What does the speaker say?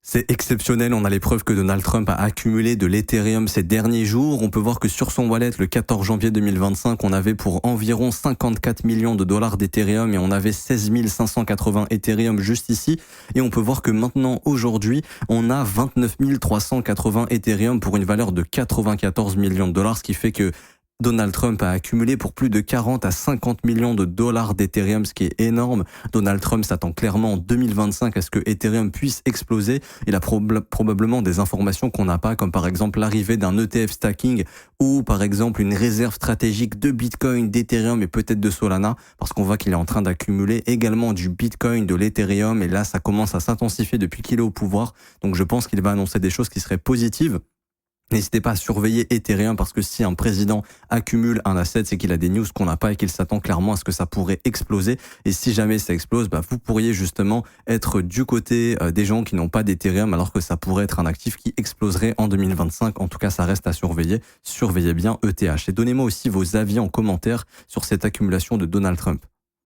C'est exceptionnel, on a les preuves que Donald Trump a accumulé de l'Ethereum ces derniers jours. On peut voir que sur son wallet, le 14 janvier 2025, on avait pour environ 54 millions de dollars d'Ethereum et on avait 16 580 Ethereum juste ici. Et on peut voir que maintenant, aujourd'hui, on a 29 380 Ethereum pour une valeur de 94 millions de dollars, ce qui fait que Donald Trump a accumulé pour plus de 40 à 50 millions de dollars d'Ethereum, ce qui est énorme. Donald Trump s'attend clairement en 2025 à ce que Ethereum puisse exploser. Il a probablement des informations qu'on n'a pas, comme par exemple l'arrivée d'un ETF stacking ou par exemple une réserve stratégique de Bitcoin, d'Ethereum et peut-être de Solana, parce qu'on voit qu'il est en train d'accumuler également du Bitcoin, de l'Ethereum, et là ça commence à s'intensifier depuis qu'il est au pouvoir. Donc je pense qu'il va annoncer des choses qui seraient positives. N'hésitez pas à surveiller Ethereum parce que si un président accumule un asset, c'est qu'il a des news qu'on n'a pas et qu'il s'attend clairement à ce que ça pourrait exploser. Et si jamais ça explose, vous pourriez justement être du côté des gens qui n'ont pas d'Ethereum alors que ça pourrait être un actif qui exploserait en 2025. En tout cas, ça reste à surveiller. Surveillez bien ETH. Et donnez-moi aussi vos avis en commentaire sur cette accumulation de Donald Trump.